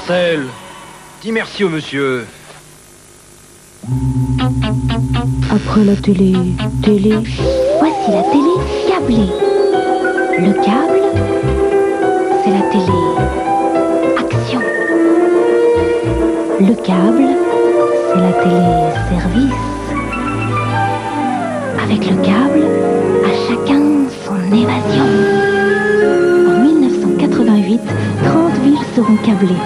Marcel, dis merci au monsieur. Après la télé, voici la télé câblée. Le câble, c'est la télé action. Le câble, c'est la télé service. Avec le câble, à chacun son évasion. En 1988, 30 villes seront câblées.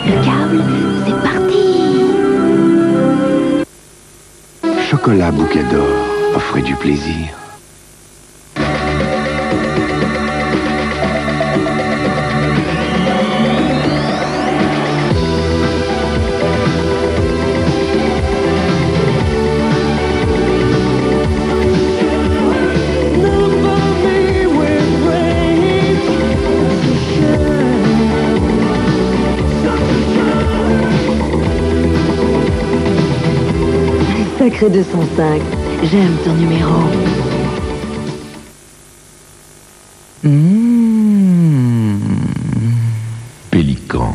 Le câble, c'est parti. Chocolat Bouquet d'Or, offrez du plaisir. Sacré 205, j'aime ton numéro. Pélican.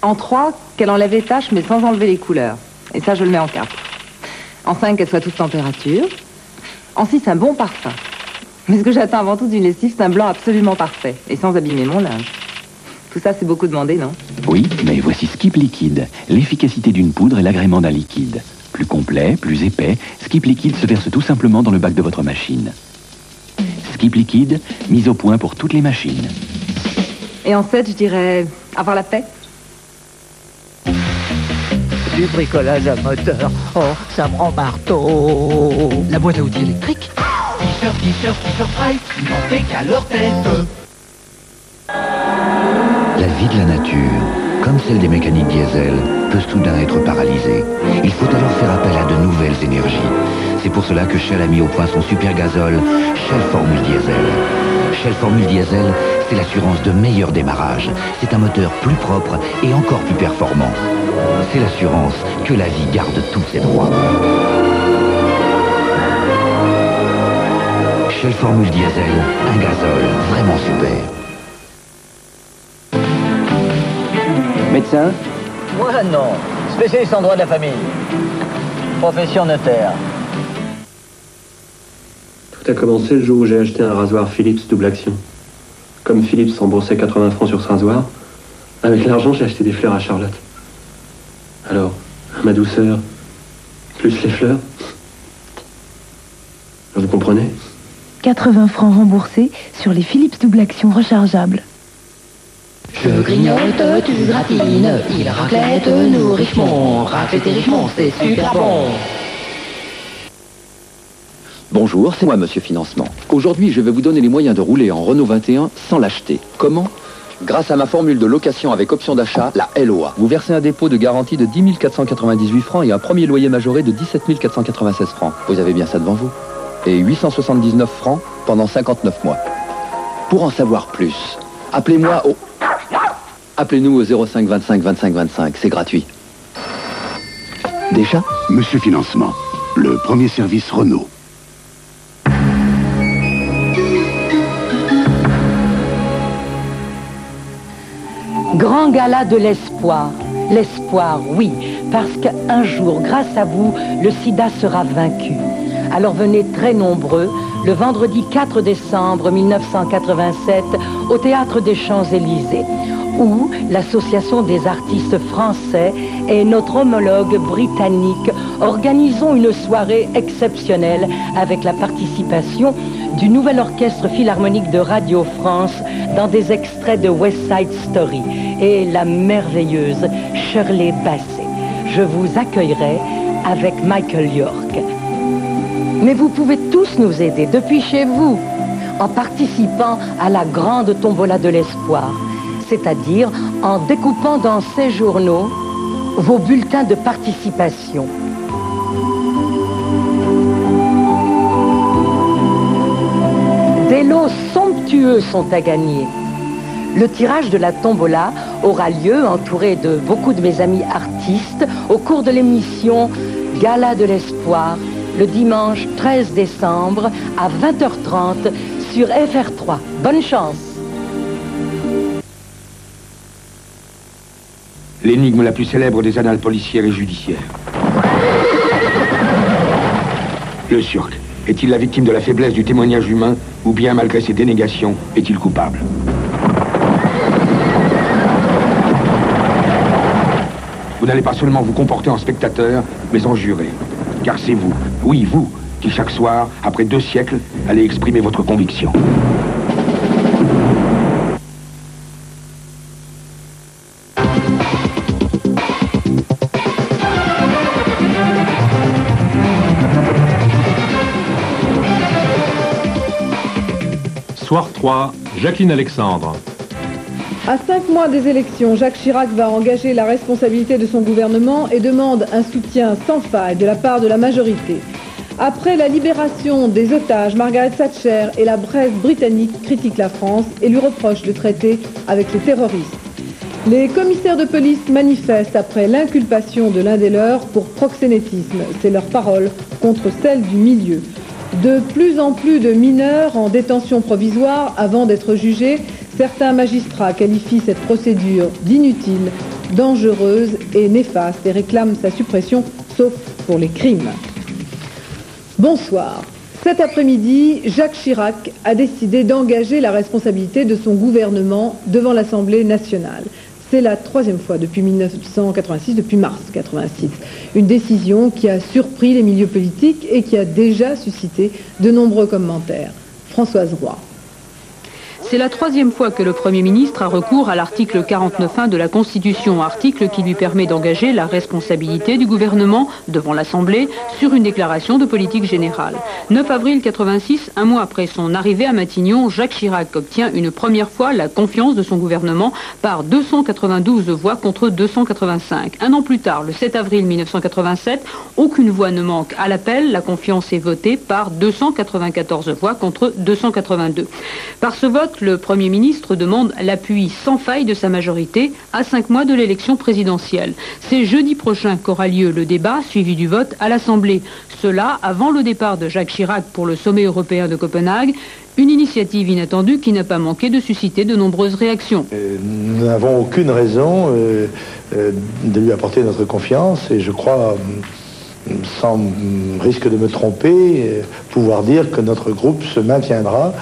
En 3, qu'elle enlève les taches mais sans enlever les couleurs. Et ça, je le mets en 4. En 5, qu'elle soit toute température. En 6, un bon parfum. Mais ce que j'attends avant tout d'une lessive, c'est un blanc absolument parfait. Et sans abîmer mon linge. Tout ça, c'est beaucoup demandé, non? Oui, mais voici Skip Liquide. L'efficacité d'une poudre et l'agrément d'un liquide. Plus complet, plus épais, Skip Liquide se verse tout simplement dans le bac de votre machine. Skip Liquide, mise au point pour toutes les machines. Et en 7, je dirais avoir la paix. Du bricolage à moteur, oh, ça me rend marteau. La boîte à outils électrique. T-shirt, fry, ils n'en fait qu'à leur tête. La vie de la nature, comme celle des mécaniques diesel, peut soudain être paralysée. Il faut alors faire appel à de nouvelles énergies. C'est pour cela que Shell a mis au point son super gazole, Shell Formule Diesel. Shell Formule Diesel, c'est l'assurance de meilleur démarrage. C'est un moteur plus propre et encore plus performant. C'est l'assurance que la vie garde tous ses droits. Shell Formule Diesel, un gazole vraiment super. Médecin? Moi non. Spécialiste en droit de la famille. Profession notaire. Tout a commencé le jour où j'ai acheté un rasoir Philips double action. Comme Philips remboursait 80 francs sur ce rasoir, avec l'argent j'ai acheté des fleurs à Charlotte. Alors, ma douceur, plus les fleurs. Vous comprenez? 80 francs remboursés sur les Philips double action rechargeables. Je grignote, tu gratines, il raclette, nous Richemont. Raclette et Richemont, c'est super bon. Bonjour, c'est moi, Monsieur Financement. Aujourd'hui, je vais vous donner les moyens de rouler en Renault 21 sans l'acheter. Comment? Grâce à ma formule de location avec option d'achat, la LOA. Vous versez un dépôt de garantie de 10 498 francs et un premier loyer majoré de 17 496 francs. Vous avez bien ça devant vous. Et 879 francs pendant 59 mois. Pour en savoir plus, appelez-moi au... Appelez-nous au 05 25 25 25, c'est gratuit. Déjà? Monsieur Financement, le premier service Renault. Grand gala de l'espoir. L'espoir, oui, parce qu'un jour, grâce à vous, le sida sera vaincu. Alors venez très nombreux, le vendredi 4 décembre 1987, au Théâtre des Champs-Élysées, où l'Association des artistes français et notre homologue britannique organisons une soirée exceptionnelle avec la participation du nouvel orchestre philharmonique de Radio France dans des extraits de West Side Story et la merveilleuse Shirley Bassey. Je vous accueillerai avec Michael York. Mais vous pouvez tous nous aider depuis chez vous, en participant à la grande tombola de l'espoir, c'est-à-dire en découpant dans ces journaux vos bulletins de participation. Des lots somptueux sont à gagner. Le tirage de la tombola aura lieu, entouré de beaucoup de mes amis artistes, au cours de l'émission Gala de l'Espoir, le dimanche 13 décembre à 20h30 sur FR3. Bonne chance! L'énigme la plus célèbre des annales policières et judiciaires. Le Turc est-il la victime de la faiblesse du témoignage humain ou bien, malgré ses dénégations, est-il coupable? Vous n'allez pas seulement vous comporter en spectateur, mais en juré. Car c'est vous, oui vous, qui chaque soir, après 2 siècles, allez exprimer votre conviction. Soir 3, Jacqueline Alexandre. À 5 mois des élections, Jacques Chirac va engager la responsabilité de son gouvernement et demande un soutien sans faille de la part de la majorité. Après la libération des otages, Margaret Thatcher et la presse britannique critiquent la France et lui reprochent de traiter avec les terroristes. Les commissaires de police manifestent après l'inculpation de l'un des leurs pour proxénétisme. C'est leur parole contre celle du milieu. De plus en plus de mineurs en détention provisoire avant d'être jugés, certains magistrats qualifient cette procédure d'inutile, dangereuse et néfaste et réclament sa suppression, sauf pour les crimes. Bonsoir. Cet après-midi, Jacques Chirac a décidé d'engager la responsabilité de son gouvernement devant l'Assemblée nationale. C'est la 3e fois depuis 1986, depuis mars 1986. Une décision qui a surpris les milieux politiques et qui a déjà suscité de nombreux commentaires. Françoise Roy. C'est la 3e fois que le Premier ministre a recours à l'article 49.1 de la Constitution, article qui lui permet d'engager la responsabilité du gouvernement devant l'Assemblée sur une déclaration de politique générale. 9 avril 86, un mois après son arrivée à Matignon, Jacques Chirac obtient une première fois la confiance de son gouvernement par 292 voix contre 285. Un an plus tard, le 7 avril 1987, aucune voix ne manque à l'appel. La confiance est votée par 294 voix contre 282. Par ce vote, le Premier ministre demande l'appui sans faille de sa majorité à 5 mois de l'élection présidentielle. C'est jeudi prochain qu'aura lieu le débat suivi du vote à l'Assemblée. Cela avant le départ de Jacques Chirac pour le sommet européen de Copenhague. Une initiative inattendue qui n'a pas manqué de susciter de nombreuses réactions. Nous n'avons aucune raison de lui apporter notre confiance et je crois, sans risque de me tromper, pouvoir dire que notre groupe se maintiendra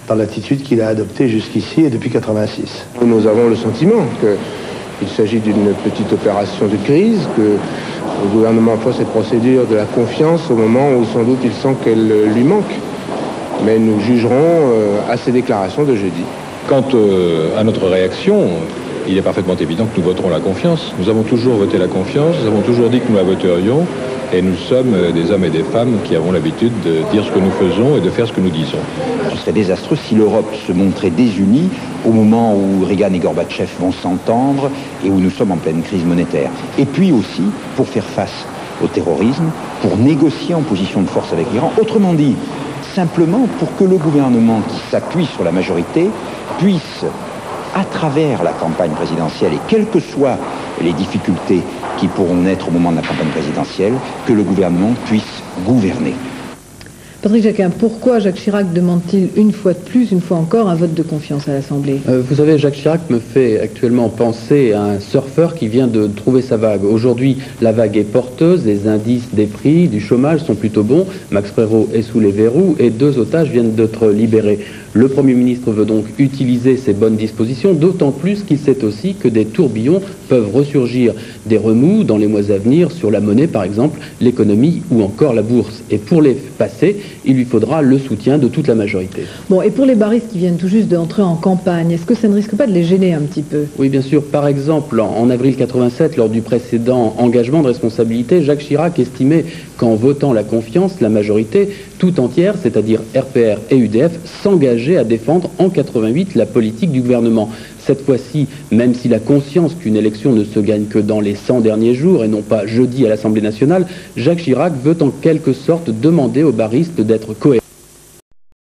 dans l'attitude qu'il a adoptée jusqu'ici et depuis 86. Nous avons le sentiment qu'il s'agit d'une petite opération de crise, que le gouvernement emploie cette procédure de la confiance au moment où sans doute il sent qu'elle lui manque. Mais nous jugerons à ces déclarations de jeudi. Quant à notre réaction, il est parfaitement évident que nous voterons la confiance. Nous avons toujours voté la confiance, nous avons toujours dit que nous la voterions, et nous sommes des hommes et des femmes qui avons l'habitude de dire ce que nous faisons et de faire ce que nous disons. Ce serait désastreux si l'Europe se montrait désunie au moment où Reagan et Gorbatchev vont s'entendre et où nous sommes en pleine crise monétaire. Et puis aussi pour faire face au terrorisme, pour négocier en position de force avec l'Iran. Autrement dit, simplement pour que le gouvernement qui s'appuie sur la majorité puisse, à travers la campagne présidentielle et quelles que soient les difficultés qui pourront naître au moment de la campagne présidentielle, que le gouvernement puisse gouverner. Patrick Jacquin, pourquoi Jacques Chirac demande-t-il une fois de plus, une fois encore, un vote de confiance à l'Assemblée? Vous savez, Jacques Chirac me fait actuellement penser à un surfeur qui vient de trouver sa vague. Aujourd'hui, la vague est porteuse, les indices des prix, du chômage sont plutôt bons, Max Frérot est sous les verrous et 2 otages viennent d'être libérés. Le Premier ministre veut donc utiliser ces bonnes dispositions, d'autant plus qu'il sait aussi que des tourbillons peuvent ressurgir, des remous dans les mois à venir sur la monnaie par exemple, l'économie ou encore la bourse. Et pour les passer, il lui faudra le soutien de toute la majorité. Bon, et pour les baristes qui viennent tout juste d'entrer en campagne, est-ce que ça ne risque pas de les gêner un petit peu? Oui, bien sûr. Par exemple, en avril 87, lors du précédent engagement de responsabilité, Jacques Chirac estimait qu'en votant la confiance, la majorité tout entière, c'est-à-dire RPR et UDF, s'engageaient à défendre en 88 la politique du gouvernement. Cette fois-ci, même s'il a conscience qu'une élection ne se gagne que dans les 100 derniers jours et non pas jeudi à l'Assemblée nationale, Jacques Chirac veut en quelque sorte demander aux baristes d'être cohérents.